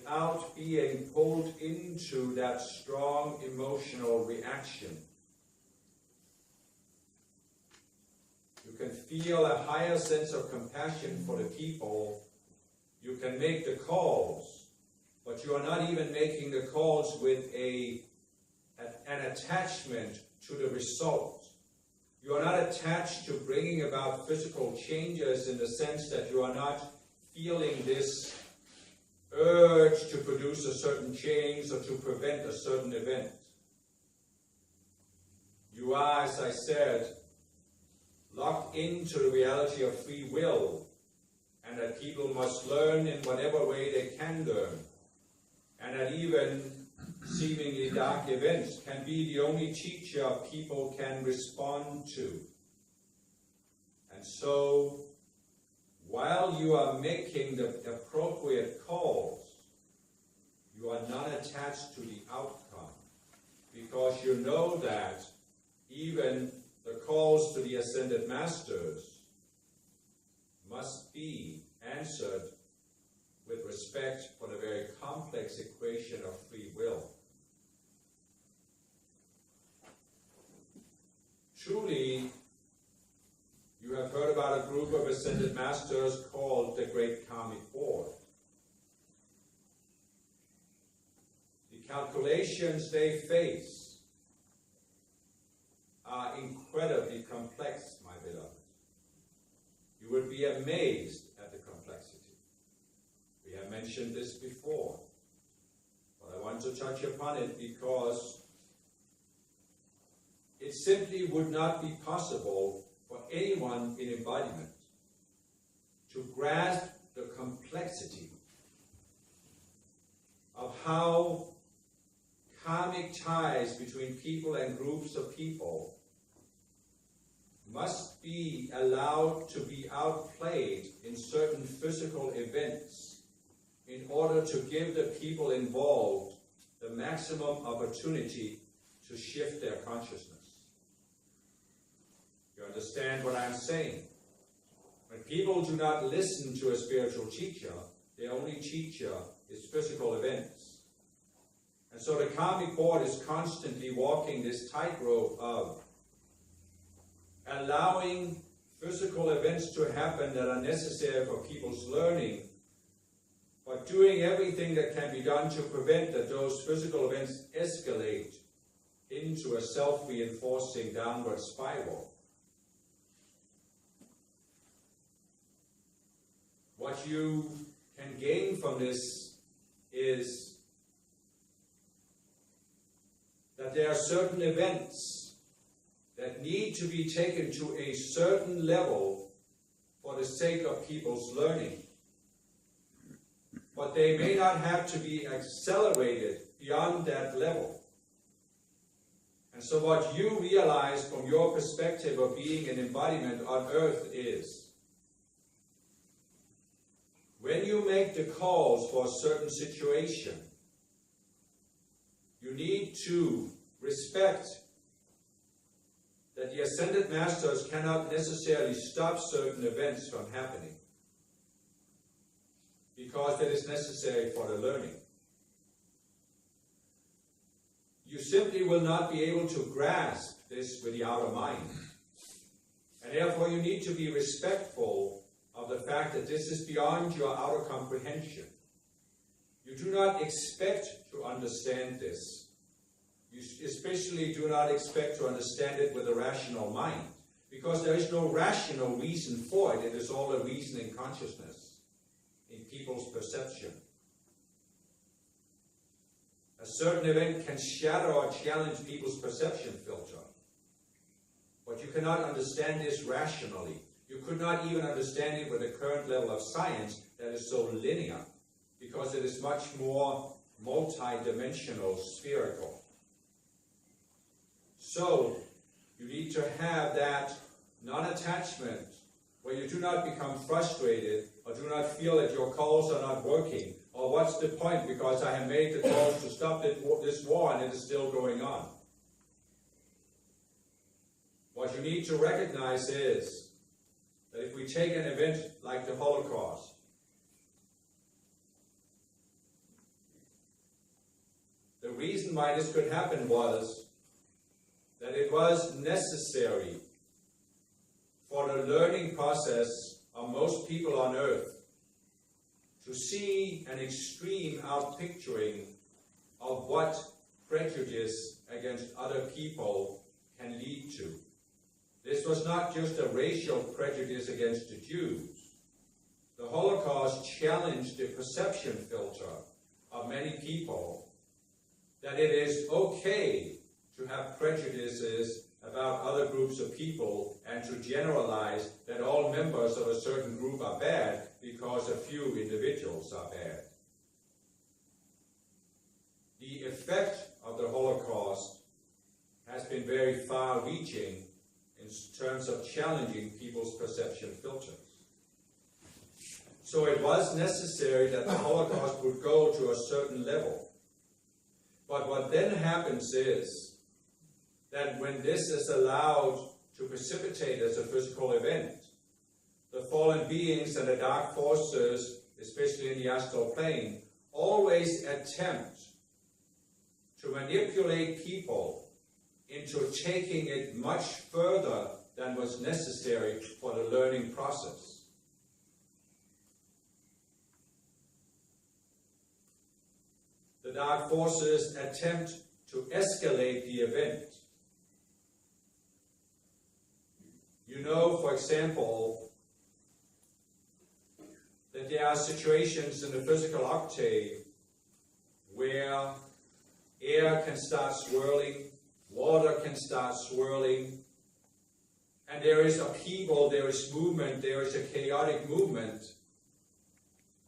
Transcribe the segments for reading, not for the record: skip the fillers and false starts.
without being pulled into that strong emotional reaction. You can feel a higher sense of compassion for the people. You can make the calls, but you are not even making the calls with an attachment to the result. You are not attached to bringing about physical changes in the sense that you are not feeling this urge to produce a certain change or to prevent a certain event. You are, as I said, locked into the reality of free will, and that people must learn in whatever way they can learn, and that even seemingly dark events can be the only teacher people can respond to. And so, while you are making the appropriate calls, you are not attached to the outcome, because you know that even the calls to the Ascended Masters must be answered with respect for the very complex equation of free will. Truly, you have heard about a group of Ascended Masters called the Great Karmic Board. The calculations they face are incredibly complex, my beloved. You would be amazed at the complexity. We have mentioned this before, but I want to touch upon it because it simply would not be possible for anyone in embodiment to grasp the complexity of how karmic ties between people and groups of people must be allowed to be outplayed in certain physical events in order to give the people involved the maximum opportunity to shift their consciousness. You understand what I'm saying? When people do not listen to a spiritual teacher, the only teacher is physical events. And so the Karmic Board is constantly walking this tightrope of allowing physical events to happen that are necessary for people's learning, but doing everything that can be done to prevent that those physical events escalate into a self-reinforcing downward spiral. What you can gain from this is that there are certain events that need to be taken to a certain level for the sake of people's learning. But they may not have to be accelerated beyond that level. And so what you realize from your perspective of being an embodiment on earth is, when you make the calls for a certain situation, you need to respect that the Ascended Masters cannot necessarily stop certain events from happening, because that is necessary for the learning. You simply will not be able to grasp this with the outer mind. And therefore you need to be respectful of the fact that this is beyond your outer comprehension. You do not expect to understand this. You especially do not expect to understand it with a rational mind, because there is no rational reason for it. It is all a reasoning consciousness in people's perception. A certain event can shatter or challenge people's perception filter, but you cannot understand this rationally. You could not even understand it with the current level of science that is so linear, because it is much more multi-dimensional, spherical. So, you need to have that non-attachment where you do not become frustrated or do not feel that your calls are not working, or what's the point because I have made the calls to stop this war and it is still going on. What you need to recognize is that if we take an event like the Holocaust, reason why this could happen was that it was necessary for the learning process of most people on earth to see an extreme outpicturing of what prejudice against other people can lead to. This was not just a racial prejudice against the Jews. The Holocaust challenged the perception filter of many people that it is okay to have prejudices about other groups of people and to generalize that all members of a certain group are bad because a few individuals are bad. The effect of the Holocaust has been very far-reaching in terms of challenging people's perception filters. So it was necessary that the Holocaust would go to a certain level. But what then happens is that when this is allowed to precipitate as a physical event, the fallen beings and the dark forces, especially in the astral plane, always attempt to manipulate people into taking it much further than was necessary for the learning process. The dark forces attempt to escalate the event. You know, for example, that there are situations in the physical octave where air can start swirling, water can start swirling, and there is upheaval, there is movement, there is a chaotic movement.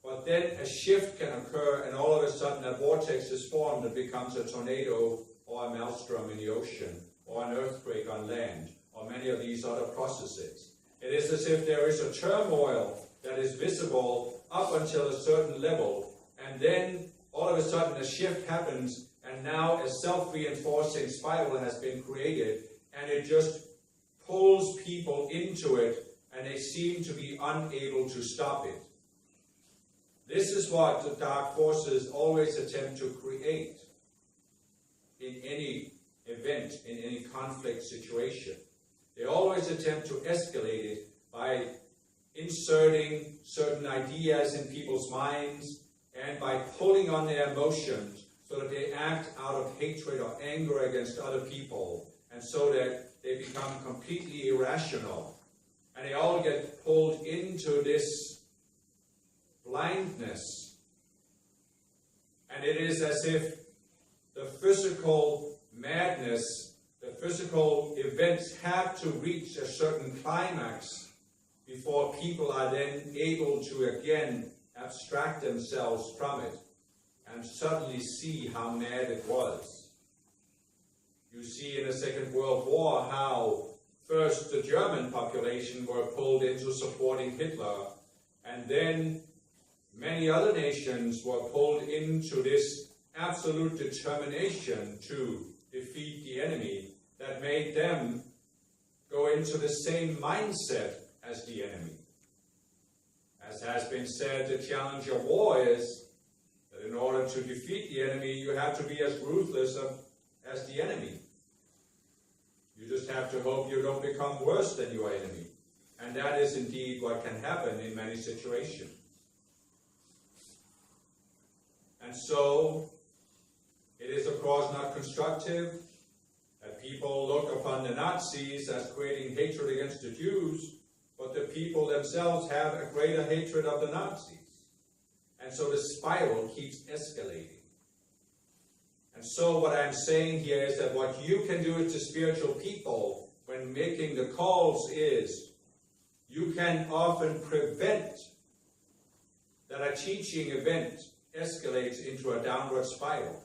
But then a shift can occur, and all of a sudden a vortex is formed that becomes a tornado or a maelstrom in the ocean, or an earthquake on land, or many of these other processes. It is as if there is a turmoil that is visible up until a certain level, and then all of a sudden a shift happens, and now a self-reinforcing spiral has been created, and it just pulls people into it, and they seem to be unable to stop it. This is what the dark forces always attempt to create in any event, in any conflict situation. They always attempt to escalate it by inserting certain ideas in people's minds and by pulling on their emotions so that they act out of hatred or anger against other people, and so that they become completely irrational. And they all get pulled into this blindness. And it is as if the physical madness, the physical events have to reach a certain climax before people are then able to again abstract themselves from it and suddenly see how mad it was. You see in the Second World War how first the German population were pulled into supporting Hitler, and then many other nations were pulled into this absolute determination to defeat the enemy that made them go into the same mindset as the enemy. As has been said, the challenge of war is that in order to defeat the enemy, you have to be as ruthless as the enemy. You just have to hope you don't become worse than your enemy. And that is indeed what can happen in many situations. And so, it is of course not constructive that people look upon the Nazis as creating hatred against the Jews, but the people themselves have a greater hatred of the Nazis. And so the spiral keeps escalating. And so what I'm saying here is that what you can do to spiritual people when making the calls is, you can often prevent that a teaching event escalates into a downward spiral.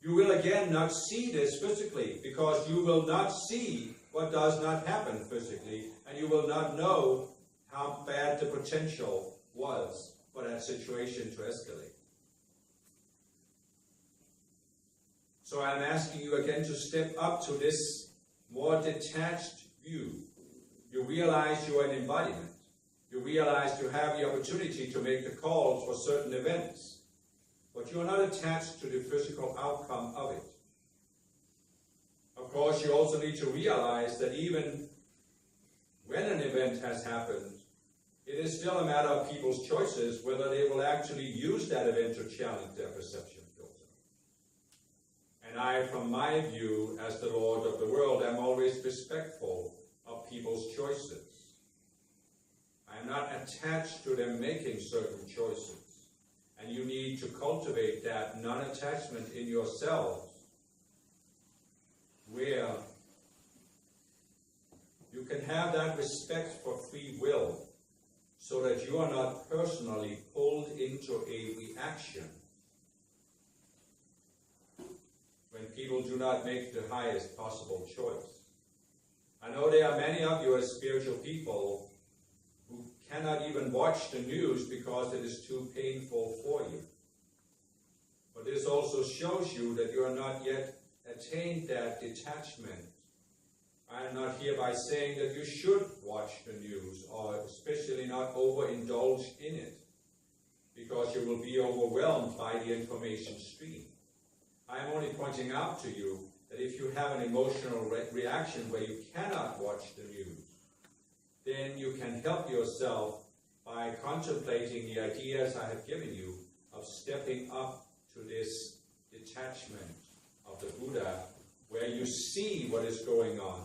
You will again not see this physically, because you will not see what does not happen physically, and you will not know how bad the potential was for that situation to escalate. So I'm asking you again to step up to this more detached view. You realize you are an embodiment. You realize you have the opportunity to make the calls for certain events. but you are not attached to the physical outcome of it. Of course, you also need to realize that even when an event has happened, it is still a matter of people's choices whether they will actually use that event to challenge their perception filter. And I, from my view as the Lord of the world, am always respectful of people's choices. I am not attached to them making certain choices. And you need to cultivate that non-attachment in yourselves, where you can have that respect for free will, so that you are not personally pulled into a reaction when people do not make the highest possible choice. I know there are many of you as spiritual people who cannot even watch the news because it is too painful for you. But this also shows you that you are not yet attained that detachment. I am not hereby saying that you should watch the news, or especially not overindulge in it, because you will be overwhelmed by the information stream. I am only pointing out to you that if you have an emotional reaction where you cannot watch the news, then you can help yourself by contemplating the ideas I have given you of stepping up to this detachment of the Buddha, where you see what is going on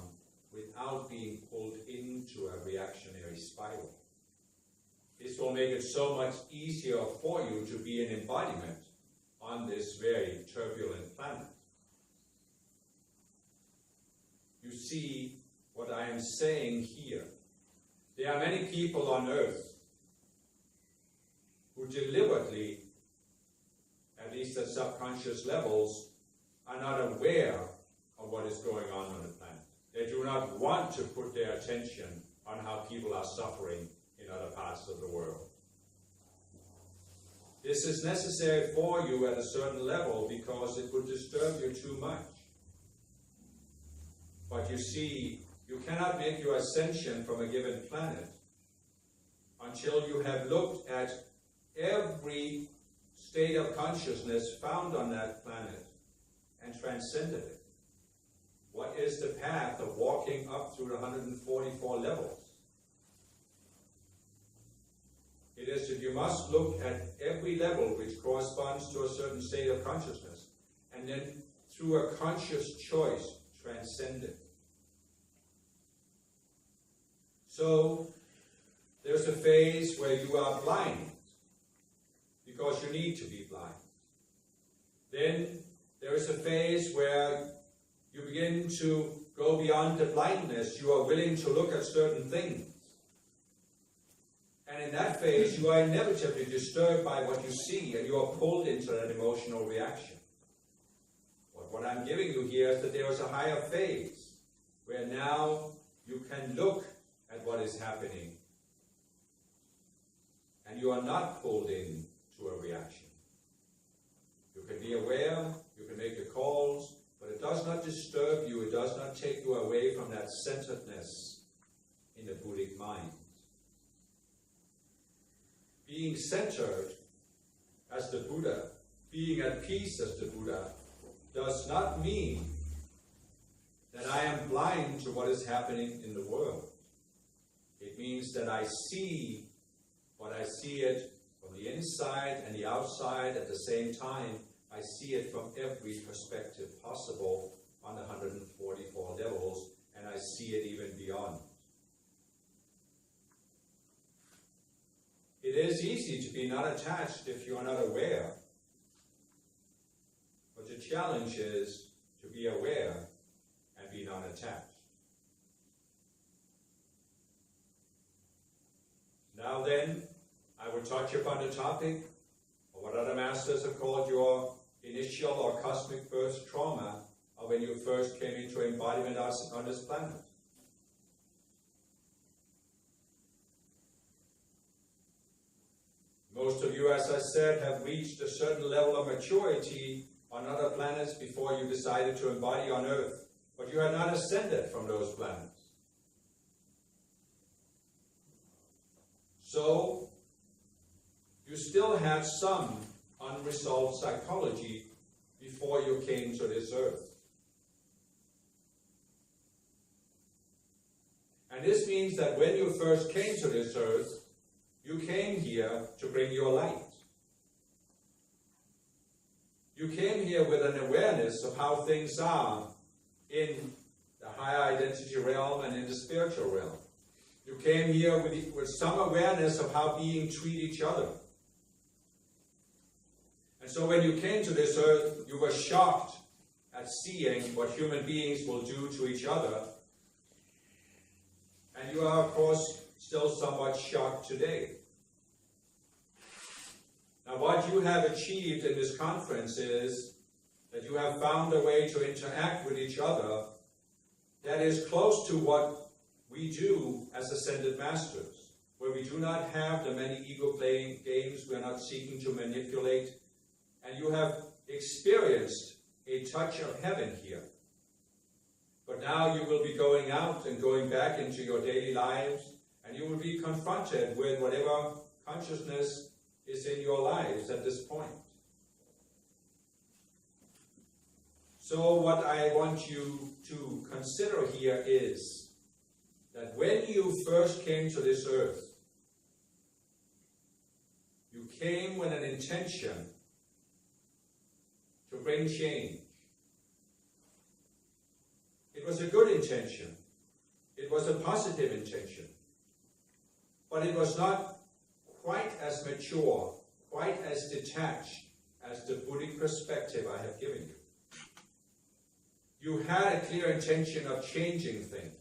without being pulled into a reactionary spiral. This will make it so much easier for you to be an embodiment on this very turbulent planet. You see what I am saying here. There are many people on earth who deliberately, at least at subconscious levels, are not aware of what is going on the planet. They do not want to put their attention on how people are suffering in other parts of the world. This is necessary for you at a certain level because it would disturb you too much. But you see, you cannot make your ascension from a given planet until you have looked at every state of consciousness found on that planet and transcended it. What is the path of walking up through the 144 levels? It is that you must look at every level which corresponds to a certain state of consciousness, and then through a conscious choice, transcend it. So, there's a phase where you are blind, because you need to be blind. Then there is a phase where you begin to go beyond the blindness. You are willing to look at certain things. And in that phase, you are inevitably disturbed by what you see, and you are pulled into an emotional reaction. But what I'm giving you here is that there is a higher phase, where now you can look at what is happening, and you are not pulled into a reaction. You can be aware, you can make the calls, but it does not disturb you, it does not take you away from that centeredness in the Buddhic mind. Being centered as the Buddha, being at peace as the Buddha, does not mean that I am blind to what is happening in the world. It means that I see what I see it from the inside and the outside at the same time. I see it from every perspective possible on the 144 levels, and I see it even beyond. It is easy to be not attached if you are not aware. But the challenge is to be aware and be non-attached. Now then, I will touch upon the topic of what other masters have called your initial or cosmic birth trauma of when you first came into embodiment on this planet. Most of you, as I said, have reached a certain level of maturity on other planets before you decided to embody on Earth, but you had not ascended from those planets. So, you still have some unresolved psychology before you came to this earth. And this means that when you first came to this earth, you came here to bring your light. You came here with an awareness of how things are in the higher identity realm and in the spiritual realm. You came here with some awareness of how beings treat each other. And so when you came to this earth, you were shocked at seeing what human beings will do to each other. And you are, of course, still somewhat shocked today. Now, what you have achieved in this conference is that you have found a way to interact with each other that is close to what we do as ascended masters, where we do not have the many ego-playing games, we are not seeking to manipulate, and you have experienced a touch of heaven here. But now you will be going out and going back into your daily lives, and you will be confronted with whatever consciousness is in your lives at this point. So what I want you to consider here is that when you first came to this earth, you came with an intention to bring change. It was a good intention. It was a positive intention. But it was not quite as mature, quite as detached as the Buddhic perspective I have given you. You had a clear intention of changing things.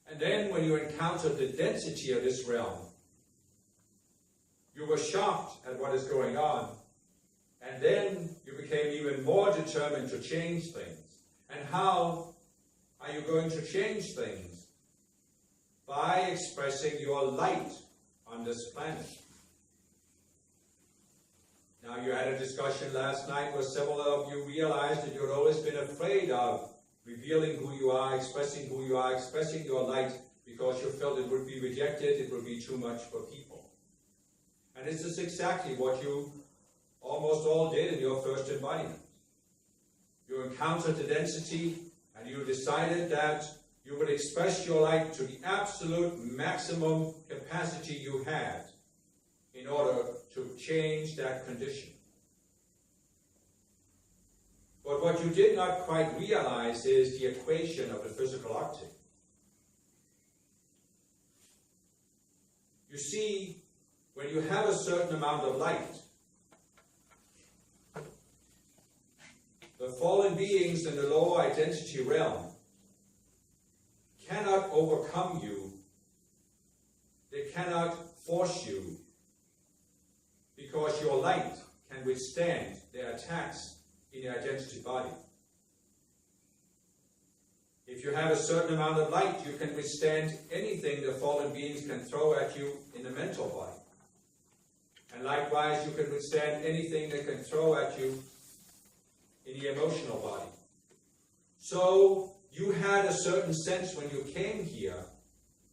And then when you encountered the density of this realm, you were shocked at what is going on. And then you became even more determined to change things. And how are you going to change things? By expressing your light on this planet. Now, you had a discussion last night where several of you realized that you had always been afraid of revealing who you are, expressing who you are, expressing your light, because you felt it would be rejected, it would be too much for people. And this is exactly what you almost all did in your first embodiment. You encountered the density, and you decided that you would express your light to the absolute maximum capacity you had in order to change that condition. But what you did not quite realize is the equation of the physical octave. You see, when you have a certain amount of light, the fallen beings in the lower identity realm cannot overcome you. They cannot force you, because your light can withstand their attacks in your identity body. If you have a certain amount of light, you can withstand anything the fallen beings can throw at you in the mental body. And likewise, you can withstand anything they can throw at you in the emotional body. So you had a certain sense when you came here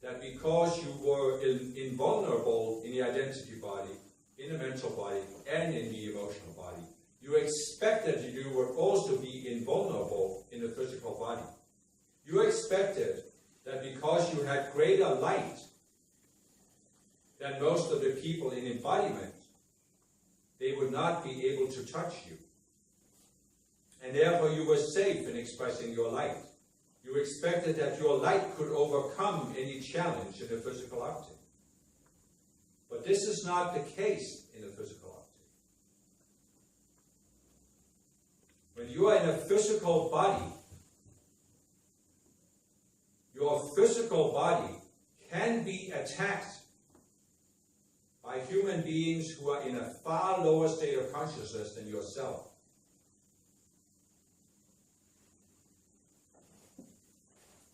that because you were invulnerable in the identity body, in the mental body, and in the emotional body, you expected that you would also be invulnerable in the physical body. You expected that because you had greater light than most of the people in embodiment, they would not be able to touch you. And therefore you were safe in expressing your light. You expected that your light could overcome any challenge in the physical octave. But this is not the case in the physical octave. When you are in a physical body, your physical body can be attacked by human beings who are in a far lower state of consciousness than yourself.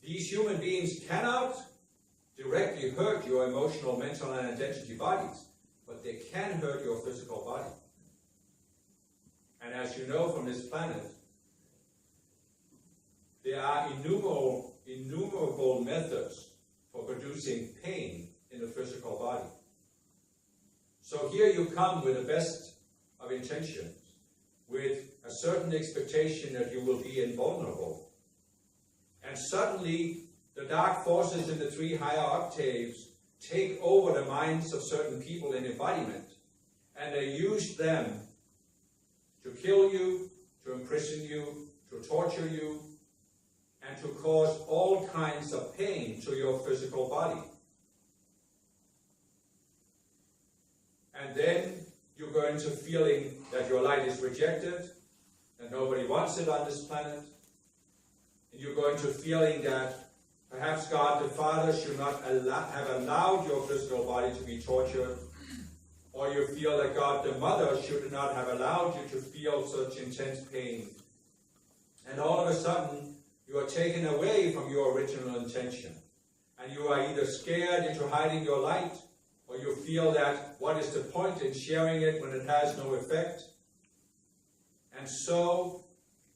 These human beings cannot directly hurt your emotional, mental, and identity bodies, but they can hurt your physical body. And as you know from this planet, there are innumerable methods for producing pain in the physical body. So here you come with the best of intentions, with a certain expectation that you will be invulnerable. And suddenly, the dark forces in the 3 higher octaves take over the minds of certain people in embodiment, and they use them to kill you, to imprison you, to torture you, and to cause all kinds of pain to your physical body. And then you go into feeling that your light is rejected, that nobody wants it on this planet. And you go into feeling that perhaps God the Father should not have allowed your physical body to be tortured. Or you feel that God the Mother should not have allowed you to feel such intense pain. And all of a sudden, you are taken away from your original intention. And you are either scared into hiding your light, or you feel that what is the point in sharing it when it has no effect? And so,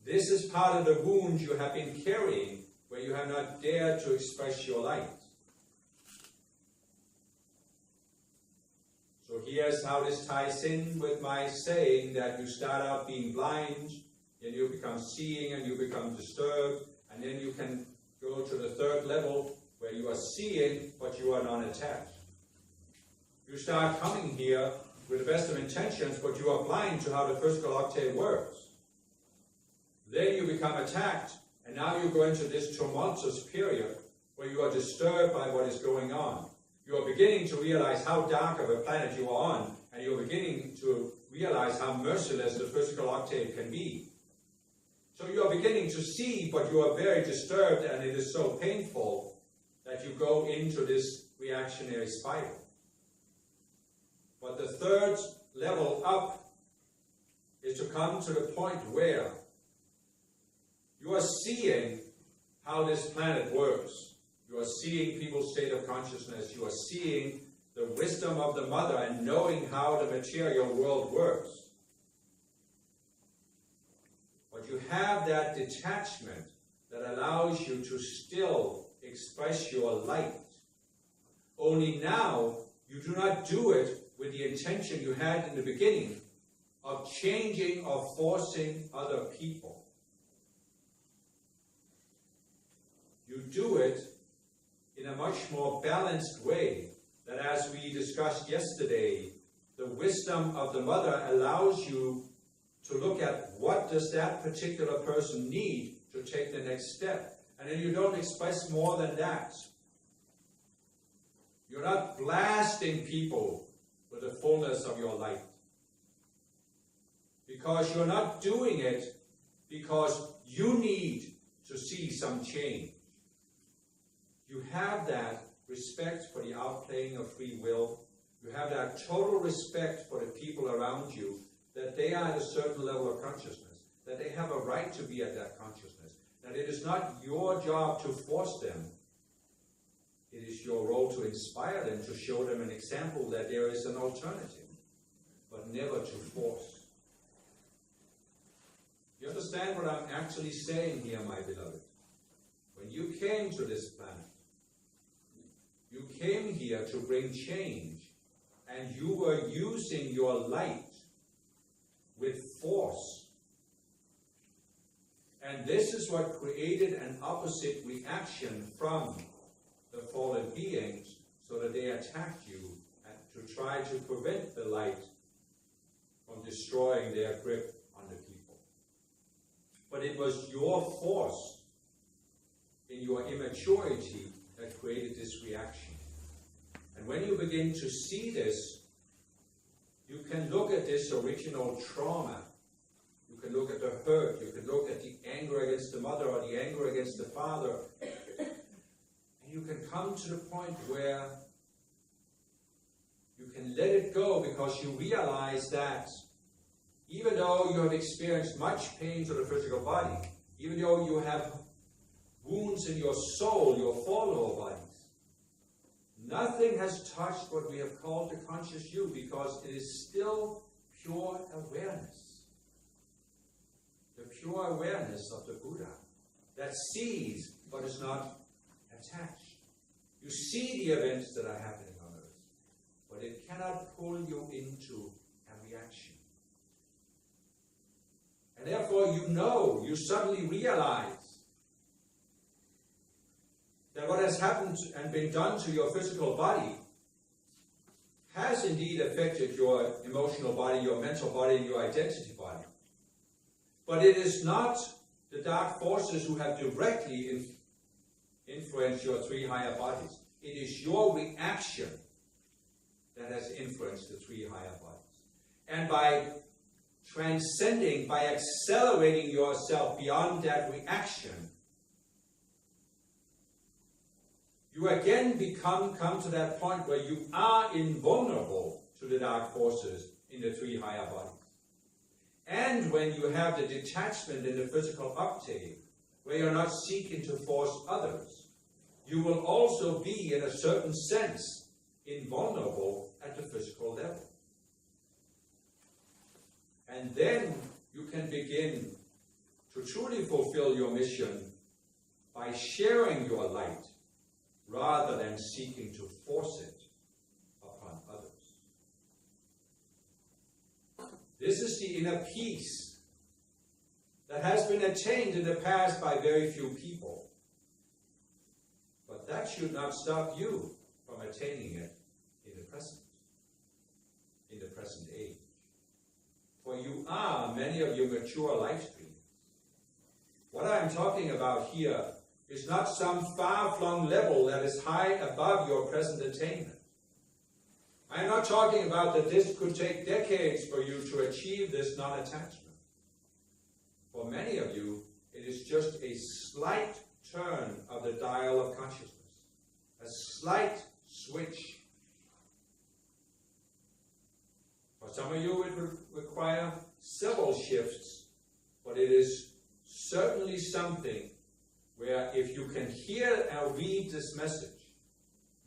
this is part of the wound you have been carrying, where you have not dared to express your light. So here's how this ties in with my saying that you start out being blind, then you become seeing and you become disturbed, and then you can go to the 3rd level where you are seeing but you are non-attached. You start coming here with the best of intentions, but you are blind to how the physical octave works. Then you become attacked, and now you go into this tumultuous period where you are disturbed by what is going on. You are beginning to realize how dark of a planet you are on, and you are beginning to realize how merciless the physical octave can be. So you are beginning to see, but you are very disturbed, and it is so painful that you go into this reactionary spiral. But the 3rd level up is to come to the point where you are seeing how this planet works. You are seeing people's state of consciousness. You are seeing the wisdom of the Mother and knowing how the material world works. But you have that detachment that allows you to still express your light. Only now, you do not do it with the intention you had in the beginning of changing or forcing other people. You do it in a much more balanced way, that as we discussed yesterday, the wisdom of the Mother allows you to look at what does that particular person need to take the next step. And then you don't express more than that. You're not blasting people with the fullness of your light. Because you're not doing it because you need to see some change. You have that respect for the outplaying of free will. You have that total respect for the people around you, that they are at a certain level of consciousness, that they have a right to be at that consciousness, that it is not your job to force them. It is your role to inspire them, to show them an example that there is an alternative, but never to force. You understand what I'm actually saying here, my beloved? When you came to this planet, you came here to bring change, and you were using your light with force. And this is what created an opposite reaction from the fallen beings, so that they attacked you and to try to prevent the light from destroying their grip on the people. But it was your force in your immaturity that created this reaction. And when you begin to see this, you can look at this original trauma. You can look at the hurt. You can look at the anger against the mother or the anger against the father. And you can come to the point where you can let it go, because you realize that even though you have experienced much pain to the physical body, even though you have wounds in your soul, your four lower bodies, nothing has touched what we have called the conscious you, because it is still pure awareness. The pure awareness of the Buddha that sees but is not attached. You see the events that are happening on earth, but it cannot pull you into a reaction. And therefore you suddenly realize that what has happened and been done to your physical body has indeed affected your emotional body, your mental body, and your identity body. But it is not the dark forces who have directly influenced your three higher bodies. It is your reaction that has influenced the three higher bodies. And by transcending, by accelerating yourself beyond that reaction, you again come to that point where you are invulnerable to the dark forces in the three higher bodies. And when you have the detachment in the physical uptake, where you're not seeking to force others, you will also be, in a certain sense, invulnerable at the physical level. And then you can begin to truly fulfill your mission by sharing your light rather than seeking to force it upon others. This is the inner peace that has been attained in the past by very few people. But that should not stop you from attaining it in the present age. For you are, many of you, mature life streams. What I'm talking about here is not some far-flung level that is high above your present attainment. I'm not talking about that this could take decades for you to achieve this non-attachment. For many of you, it is just a slight turn of the dial of consciousness, a slight switch. For some of you, it would require several shifts, but it is certainly something where if you can hear and read this message,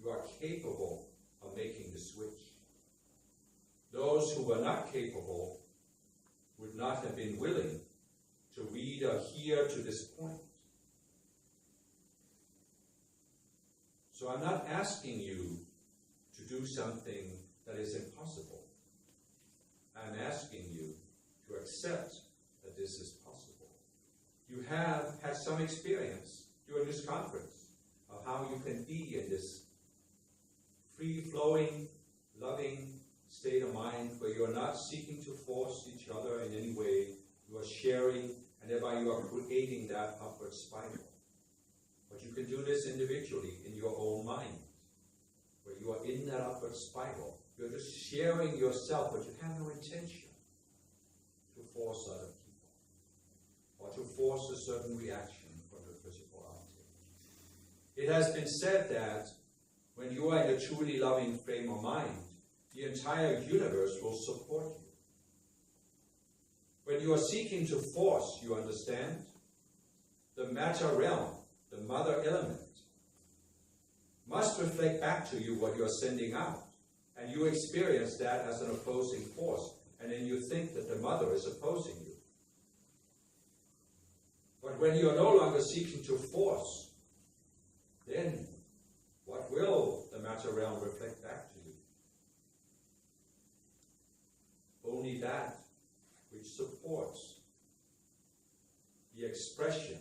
you are capable of making the switch. Those who were not capable would not have been willing to read or hear to this point. So I'm not asking you to do something that is impossible. I'm asking you to accept that this is possible. You have had some experience during this conference of how you can be in this free-flowing, loving state of mind where you are not seeking to force each other in any way. You are sharing, and thereby you are creating that upward spiral. But you can do this individually in your own mind, where you are in that upward spiral. You're just sharing yourself, but you have no intention to force other people, or to force a certain reaction from the physical uptake. It has been said that when you are in a truly loving frame of mind, the entire universe will support you. When you are seeking to force, you understand, the matter realm, the mother element, must reflect back to you what you are sending out. And you experience that as an opposing force. And then you think that the mother is opposing you. But when you are no longer seeking to force, then what will the matter realm reflect back to you? Only that which supports the expression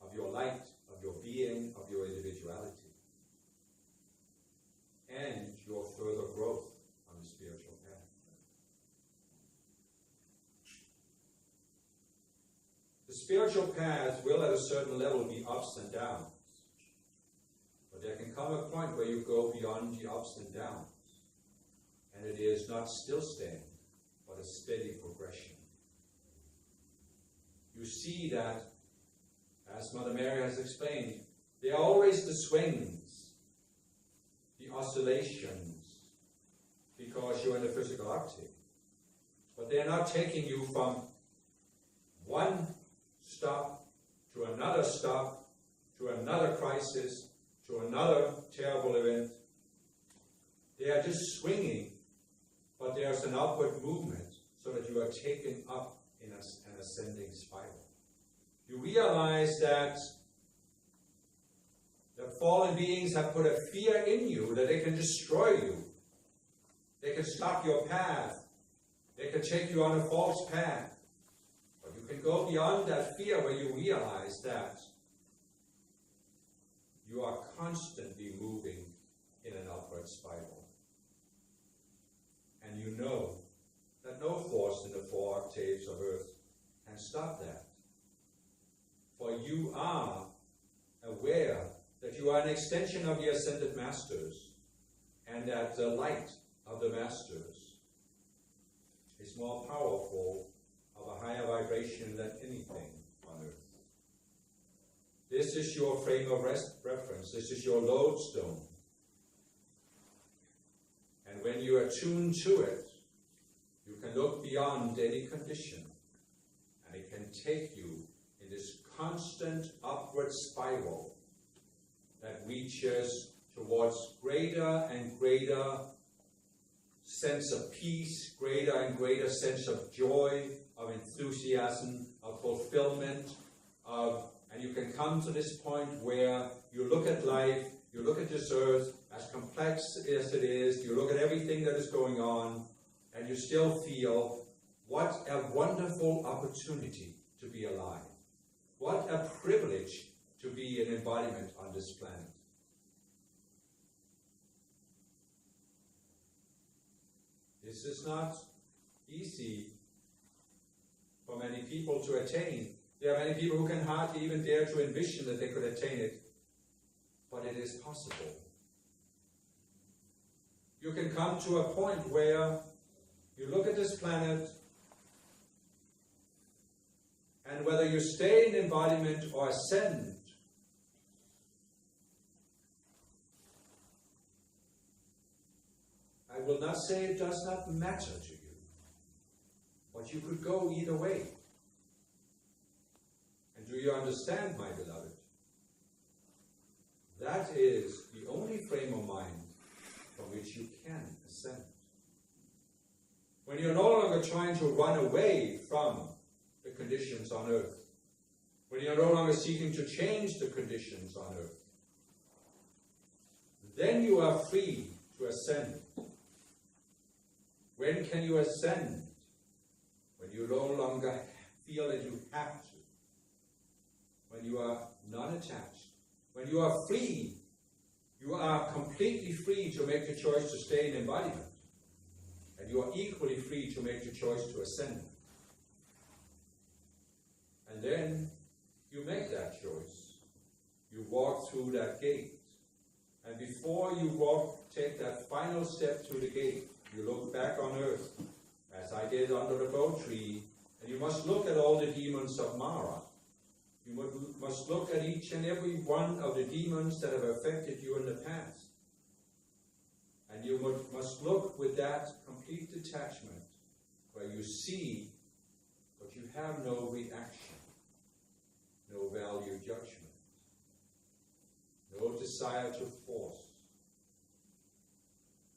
of your light, of your being, of your individuality, and your further growth on the spiritual path. The spiritual path will at a certain level be ups and downs. But there can come a point where you go beyond the ups and downs. And it is not still staying, but a steady progression. You see that, as Mother Mary has explained, there are always the swings, the oscillations, because you're in the physical uptake. But they're not taking you from one stop to another crisis, to another terrible event. They are just swinging, but there's an upward movement so that you are taken up in an ascending spiral. You realize that the fallen beings have put a fear in you that they can destroy you. They can stop your path. They can take you on a false path. But can go beyond that fear where you realize that you are constantly moving in an upward spiral. And you know that no force in the 4 octaves of earth can stop that. For you are aware that you are an extension of the Ascended Masters, and that the light of the Masters is more powerful, of a higher vibration than anything on earth. This is your frame of reference. This is your lodestone. And when you are tuned to it, you can look beyond any condition, and it can take you in this constant upward spiral that reaches towards greater and greater sense of peace, greater and greater sense of joy, of enthusiasm, of fulfillment, and you can come to this point where you look at life, you look at this earth, as complex as it is, you look at everything that is going on, and you still feel, what a wonderful opportunity to be alive. What a privilege to be an embodiment on this planet. This is not easy for many people to attain. There are many people who can hardly even dare to envision that they could attain it, but it is possible. You can come to a point where you look at this planet, and whether you stay in embodiment or ascend, I will not say it does not matter to you, but you could go either way. And do you understand, my beloved? That is the only frame of mind from which you can ascend. When you're no longer trying to run away from the conditions on earth, when you're no longer seeking to change the conditions on earth, then you are free to ascend. When can you ascend? When you no longer feel that you have to. When you are non-attached. When you are free. You are completely free to make the choice to stay in embodiment. And you are equally free to make the choice to ascend. And then you make that choice. You walk through that gate. And before you take that final step through the gate, you look back on earth, as I did under the bo tree, and you must look at all the demons of Mara. You must look at each and every one of the demons that have affected you in the past. And you must look with that complete detachment, where you see, but you have no reaction, no value judgment, no desire to force.